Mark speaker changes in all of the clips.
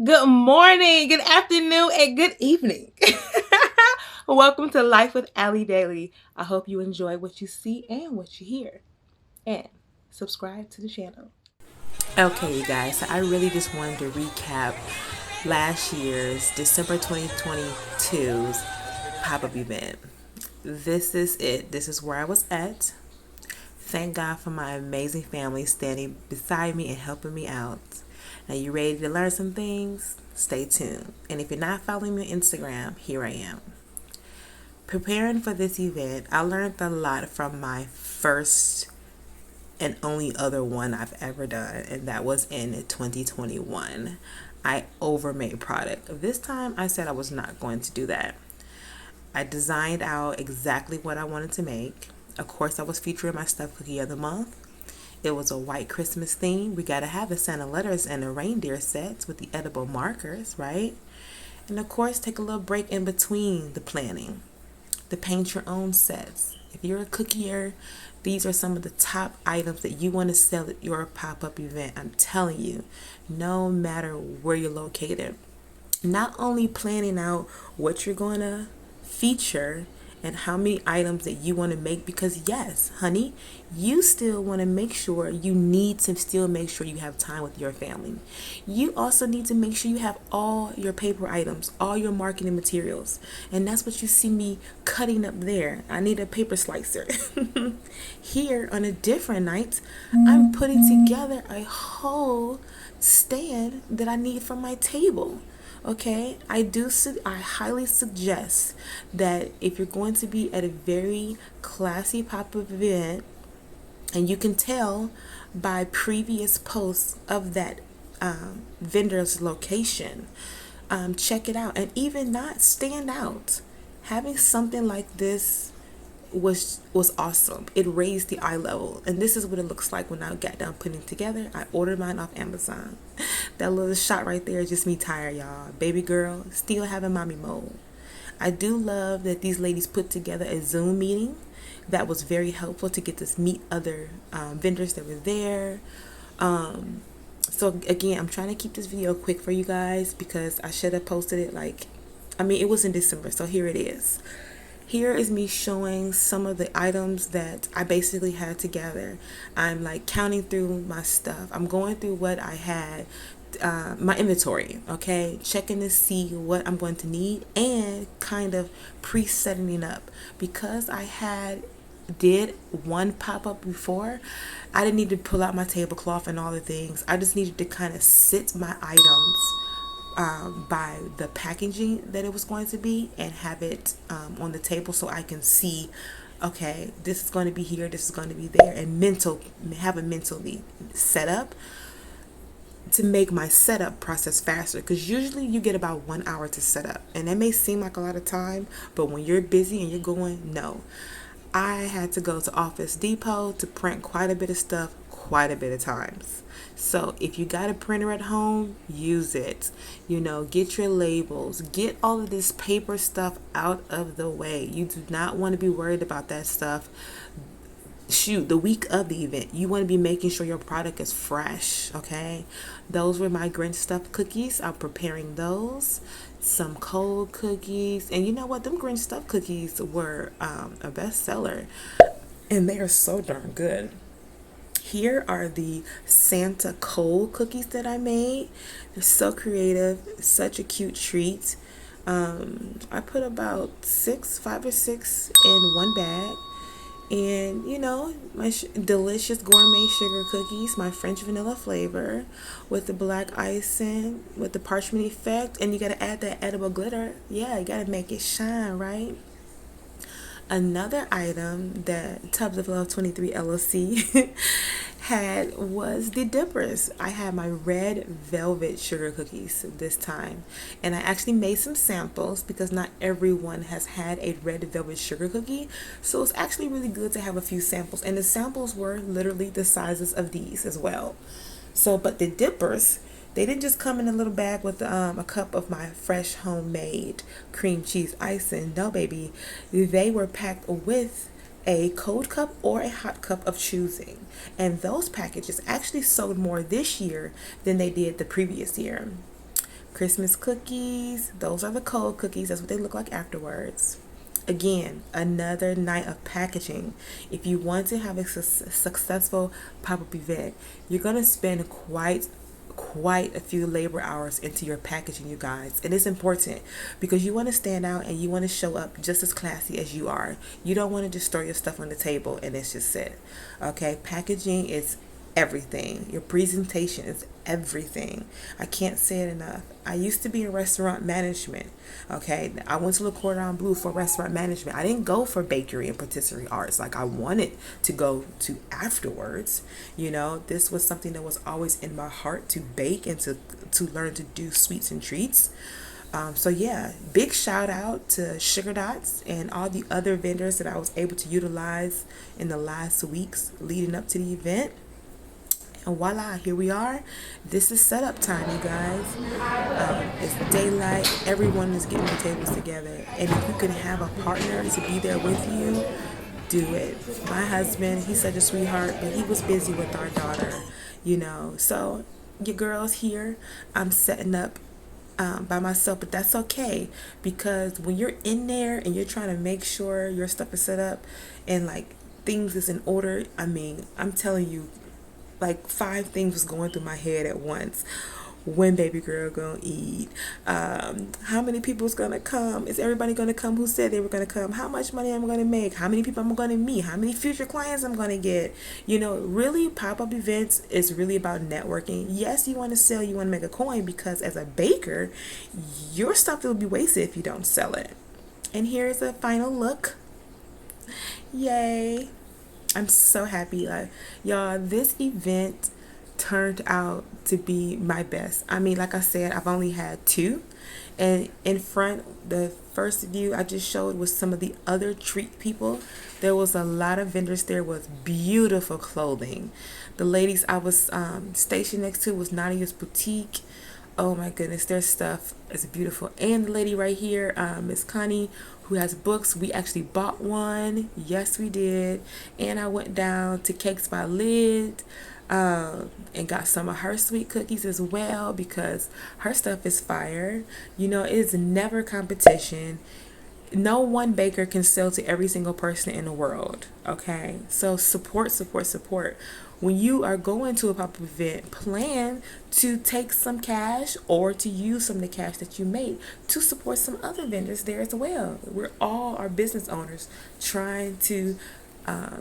Speaker 1: Good morning, good afternoon, and good evening. Welcome to Life with Alli Daily. I hope you enjoy what you see and what you hear. And subscribe to the channel. Okay, you guys, so I really just wanted to recap last year's December 2022's pop up event. This is it. This is where I was at. Thank God for my amazing family standing beside me and helping me out. Now, you ready to learn some things? Stay tuned. And if you're not following me on Instagram, here I am. Preparing for this event, I learned a lot from my first and only other one I've ever done, and that was in 2021. I overmade product. This time I said I was not going to do that. I designed out exactly what I wanted to make. Of course, I was featuring my stuffed cookie of the month. It was a white Christmas theme. We got to have the Santa letters and the reindeer sets with the edible markers, right? And of course, take a little break in between the planning. The paint your own sets. If you're a cookier, these are some of the top items that you want to sell at your pop-up event. I'm telling you, no matter where you're located. Not only planning out what you're going to feature and how many items that you want to make, because yes, honey, you still want to make sure you need to still make sure you have time with your family. You also need to make sure you have all your paper items, all your marketing materials, and that's what you see me cutting up there. I need a paper slicer. Here on a different night, I'm putting together a whole stand that I need for my table. Okay, I highly suggest that if you're going to be at a very classy pop-up event, and you can tell by previous posts of that vendor's location, check it out. And even not stand out, having something like this was awesome. It raised the eye level, and this is what it looks like when I got done putting it together. I ordered mine off Amazon. That little shot right there is just me tired, y'all. Baby girl still having mommy mode. I do love that these ladies put together a Zoom meeting that was very helpful to get to meet other vendors that were there. So again, I'm trying to keep this video quick for you guys because I should have posted it it was in December, so here it is. Here is me showing some of the items that I basically had together. I'm like counting through my stuff. I'm going through what I had, my inventory, okay? Checking to see what I'm going to need and kind of pre-setting up. Because did one pop-up before, I didn't need to pull out my tablecloth and all the things. I just needed to kind of sit my items by the packaging that it was going to be and have it on the table so I can see, okay, this is going to be here, this is going to be there, and have a mentally set up to make my setup process faster, because usually you get about 1 hour to set up, and that may seem like a lot of time, but when you're busy and you're going, no. I had to go to Office Depot to print quite a bit of stuff quite a bit of times. So if you got a printer at home, use it. Get your labels, get all of this paper stuff out of the way. You do not want to be worried about that stuff. Shoot, the week of the event, you want to be making sure your product is fresh, okay? Those were my Grinch stuffed cookies. I'm preparing those. Some cold cookies. And you know what? Them Grinch stuffed cookies were a bestseller. And they are so darn good. Here are the Santa cold cookies that I made. They're so creative, such a cute treat. I put about 5 or 6 in one bag. And my delicious gourmet sugar cookies, my French vanilla flavor with the black icing, with the parchment effect, and you got to add that edible glitter. Yeah, you got to make it shine, right? Another item that Tubs of Love 23 LLC had was the dippers. I had my red velvet sugar cookies this time, and I actually made some samples because not everyone has had a red velvet sugar cookie, so it's actually really good to have a few samples, and the samples were literally the sizes of these as well. So, but the dippers, they didn't just come in a little bag with a cup of my fresh homemade cream cheese icing. No, baby. They were packed with a cold cup or a hot cup of choosing. And those packages actually sold more this year than they did the previous year. Christmas cookies. Those are the cold cookies. That's what they look like afterwards. Again, another night of packaging. If you want to have a successful pop-up event, you're going to spend quite a few labor hours into your packaging, you guys. And it's important because you want to stand out and you want to show up just as classy as you are. You don't want to just throw your stuff on the table and it's just sit. Okay, packaging is everything. Your presentation is everything. I can't say it enough. I used to be in restaurant management. Okay, I went to Le Cordon Bleu for restaurant management. I didn't go for bakery and patisserie arts like I wanted to go to afterwards. You know, this was something that was always in my heart, to bake and to learn to do sweets and treats. So yeah, big shout out to Sugar Dots and all the other vendors that I was able to utilize in the last weeks leading up to the event. And voila, here we are. This is setup time, you guys. It's daylight. Everyone is getting the tables together. And if you could have a partner to be there with you, do it. My husband, he's such a sweetheart, but he was busy with our daughter, you know. So your girl's here. I'm setting up by myself, but that's okay, because when you're in there and you're trying to make sure your stuff is set up and like things is in order, I mean, I'm telling you, like 5 things was going through my head at once. When baby girl gonna eat? How many people's gonna come? Is everybody gonna come who said they were gonna come? How much money am I gonna make? How many people I'm gonna meet? How many future clients I'm gonna get? You know, really, pop-up events is really about networking. Yes, you want to sell, you want to make a coin, because as a baker, your stuff will be wasted if you don't sell it. And here's a final look. Yay. I'm so happy. Like, y'all, this event turned out to be my best. I mean, like I said, I've only had 2. And in front, the first view I just showed was some of the other treat people. There was a lot of vendors there with beautiful clothing. The ladies I was stationed next to was Nadia's Boutique. Oh my goodness, their stuff is beautiful. And the lady right here, Miss Connie, who has books, we actually bought one. Yes, we did. And I went down to Cakes by Lid and got some of her sweet cookies as well, because her stuff is fire. You know, it is never competition. No one baker can sell to every single person in the world. Okay, so support. When you are going to a pop-up event, plan to take some cash or to use some of the cash that you made to support some other vendors there as well. We're all our business owners trying to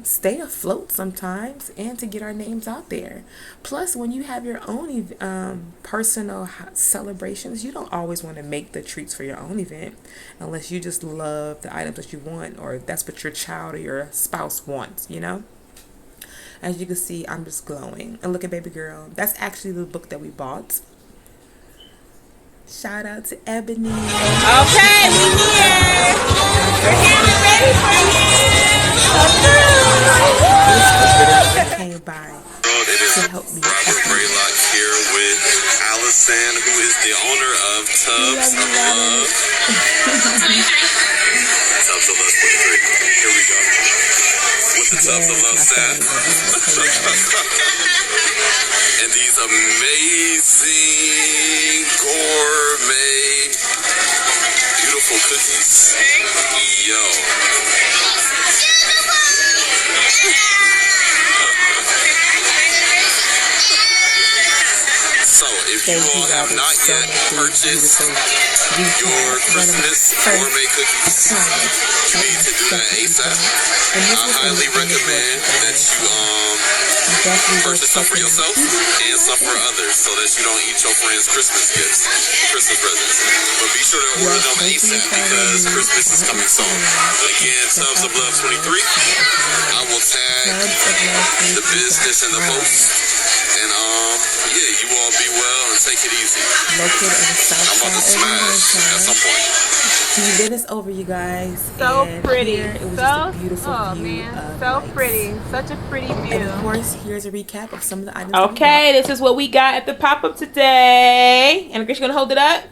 Speaker 1: stay afloat sometimes and to get our names out there. Plus, when you have your own personal celebrations, you don't always want to make the treats for your own event unless you just love the items that you want, or that's what your child or your spouse wants, you know. As you can see, I'm just glowing. And look at baby girl. That's actually the book that we bought. Shout out to Ebony.
Speaker 2: Okay, we here. We're getting ready for
Speaker 1: This came by to help me.
Speaker 3: Robert Braylock here with Allison, who is the owner of Tubs of Love. Tubs of Love 23. Here we go. With the Tubs of Love staff. And these amazing gourmet, beautiful cookies. Yo. So, if you all have not yet purchased your Christmas gourmet cookies, you need to do that ASAP. I highly recommend that you purchase some for yourself and some for others, so that you don't eat your friends' Christmas gifts, Christmas presents. But be sure to order them ASAP, because Christmas is coming soon. Again, Tubs of Love 23. I will tag the business in the post. And yeah, you all be well and take it easy.
Speaker 1: Located on the south
Speaker 3: I'm about to smash at some point.
Speaker 1: The event is over, you guys.
Speaker 2: So
Speaker 1: and
Speaker 2: pretty.
Speaker 1: Here, it was
Speaker 2: So,
Speaker 1: just a beautiful view.
Speaker 2: man, so
Speaker 1: lights.
Speaker 2: pretty. Such a pretty view.
Speaker 1: And of course, here's a recap of some of the items.
Speaker 2: Okay, this is what we got at the pop-up today. And Grace, you gonna hold it up?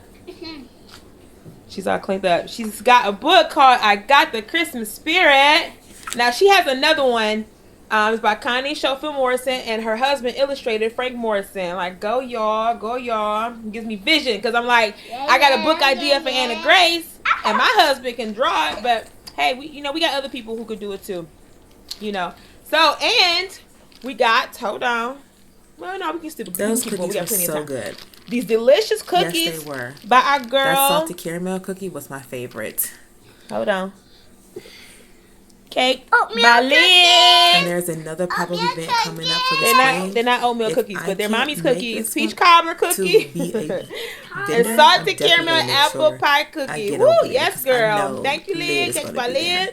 Speaker 2: She's all cleaned up. She's got a book called I Got the Christmas Spirit. Now, she has another one It's by Connie Schofield Morrison and her husband illustrated Frank Morrison. Like, go y'all, go y'all. It gives me vision because I'm like, I got a book idea for Anna Grace, and my husband can draw it, but hey, we got other people who could do it too. So, and we got, hold on. Well, no, we can still
Speaker 1: Those cookies were so good.
Speaker 2: These delicious cookies.
Speaker 1: Yes, they were.
Speaker 2: By our girl.
Speaker 1: That salted caramel cookie was my favorite.
Speaker 2: Hold on. Cake by Lynn.
Speaker 1: And there's another pop-up event coming up for the spring.
Speaker 2: They're not oatmeal cookies, but they're mommy's cookies. Peach cobbler cookie. And salted caramel apple pie cookie. Woo, yes, girl. Thank you, Lynn. Cake by Lynn.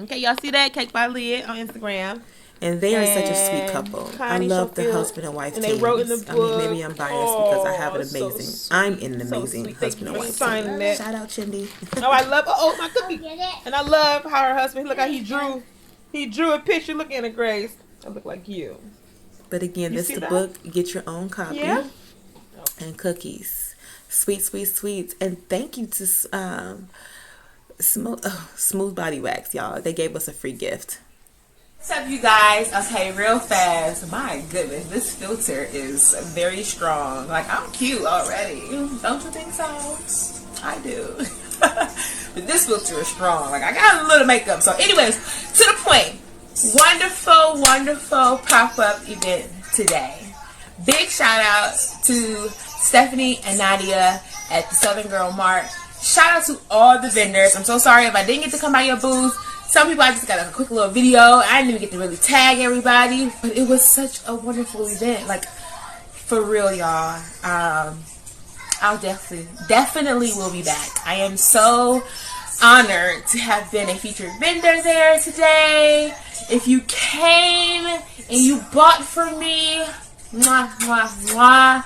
Speaker 2: Okay, y'all see that? Cake by Lynn on Instagram.
Speaker 1: And they are such a sweet couple. I love the husband and wife team.
Speaker 2: They wrote in the book.
Speaker 1: Maybe I'm biased because I have an amazing. I'm an amazing husband and wife team. Shout out, Chindy.
Speaker 2: Oh, I love my cookie. And I love how her husband. Look how he drew. He drew a picture. Look, Anna Grace. I look like you.
Speaker 1: But again, this is the book. Get your own copy.
Speaker 2: Yeah.
Speaker 1: And cookies, sweet, sweet, sweet. And thank you to Smooth Body Wax, y'all. They gave us a free gift.
Speaker 2: What's up, you guys? Okay, real fast. My goodness, this filter is very strong. Like, I'm cute already. Don't you think so? I do. But this filter is strong. Like, I got a little makeup. So, anyways, to the point. Wonderful, wonderful pop-up event today. Big shout out to Stephanie and Nadia at the Southern Girl Mart. Shout out to all the vendors. I'm so sorry if I didn't get to come by your booth. Some people I just got a quick little video. I didn't even get to really tag everybody, but it was such a wonderful event. Like, for real, y'all. I'll definitely will be back. I am so honored to have been a featured vendor there today. If you came and you bought from me, mwah, mwah, mwah.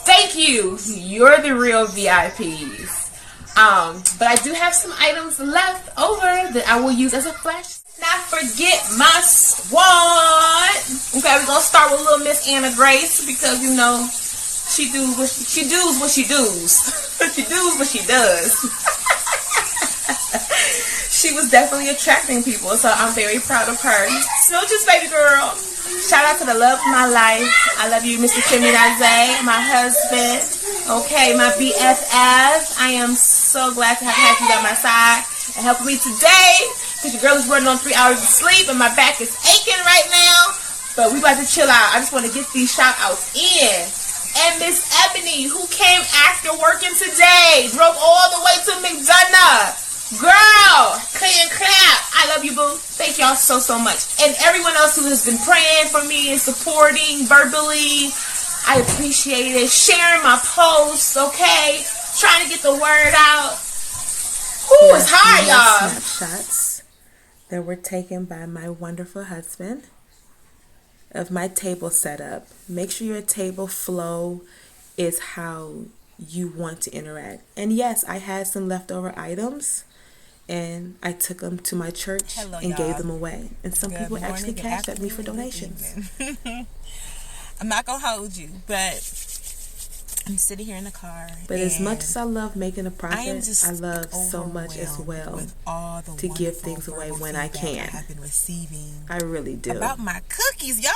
Speaker 2: Thank you. You're the real VIPs. But I do have some items left over that I will use as a flash. Not forget my squad. Okay, we're gonna start with little Miss Anna Grace because she does what she does. She does what she does. She was definitely attracting people, so I'm very proud of her. Smooches, baby girl. Shout out to the love of my life. I love you, Mr. Kimmy Naze, my husband. Okay, my BFF. I am so glad to have had you by my side and helping me today because your girl is running on 3 hours of sleep and my back is aching right now. But we about to chill out. I just want to get these shout outs in. And Miss Ebony, who came after working today, drove all the way to McDonough. Girl, clap. I love you, boo. Thank y'all so much. And everyone else who has been praying for me and supporting verbally, I appreciate it. Sharing my posts, okay? Trying to get the word out. Whew, it's hard, y'all.
Speaker 1: Snapshots that were taken by my wonderful husband of my table setup. Make sure your table flow is how you want to interact. And yes, I had some leftover items. And I took them to my church and gave them away. And some people actually cashed at me for donations.
Speaker 4: I'm not going to hold you, but I'm sitting here in the car.
Speaker 1: But as much as I love making a profit, I love so much as well to give things away when I can.
Speaker 4: I've been receiving
Speaker 1: I really do.
Speaker 4: About my cookies, y'all.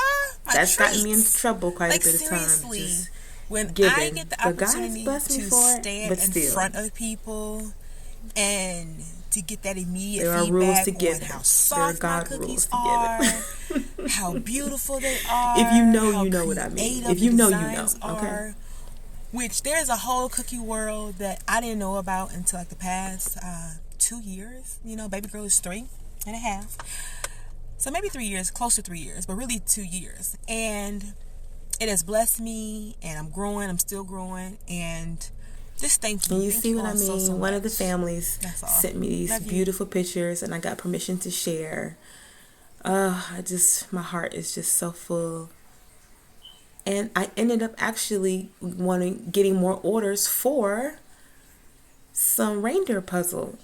Speaker 1: That's gotten me into trouble quite a bit of time.
Speaker 4: Seriously, when
Speaker 1: giving.
Speaker 4: I get the opportunity to stand in front of people and to get that immediate
Speaker 1: there are
Speaker 4: feedback
Speaker 1: rules to give
Speaker 4: on how
Speaker 1: there
Speaker 4: soft
Speaker 1: are God
Speaker 4: my cookies
Speaker 1: rules to
Speaker 4: are,
Speaker 1: give it.
Speaker 4: how beautiful they are.
Speaker 1: If you know,
Speaker 4: how
Speaker 1: you know what I mean.
Speaker 4: creative
Speaker 1: If you know,
Speaker 4: the
Speaker 1: you know.
Speaker 4: designs
Speaker 1: Okay.
Speaker 4: are. Which there's a whole cookie world that I didn't know about until like the past 2 years. Baby girl is 3.5. So maybe 3 years, close to 3 years, but really 2 years. And it has blessed me, and I'm growing. I'm still growing, and just thank you.
Speaker 1: And you
Speaker 4: Thank
Speaker 1: see
Speaker 4: you
Speaker 1: what I
Speaker 4: all
Speaker 1: mean?
Speaker 4: so
Speaker 1: One of the
Speaker 4: much.
Speaker 1: families
Speaker 4: That's all.
Speaker 1: sent me these
Speaker 4: Love you.
Speaker 1: beautiful pictures, and I got permission to share. My heart is just so full. And I ended up actually getting more orders for some reindeer crossword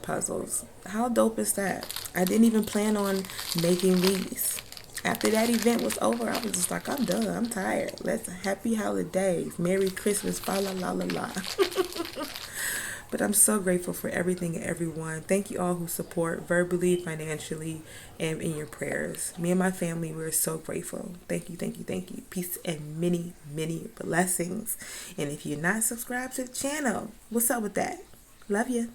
Speaker 1: puzzles. How dope is that? I didn't even plan on making these. After that event was over, I was just like, I'm done. I'm tired. Happy holidays. Merry Christmas. Fa la la la la. But I'm so grateful for everything and everyone. Thank you all who support verbally, financially, and in your prayers. Me and my family, we're so grateful. Thank you, thank you, thank you. Peace and many, many blessings. And if you're not subscribed to the channel, what's up with that? Love you.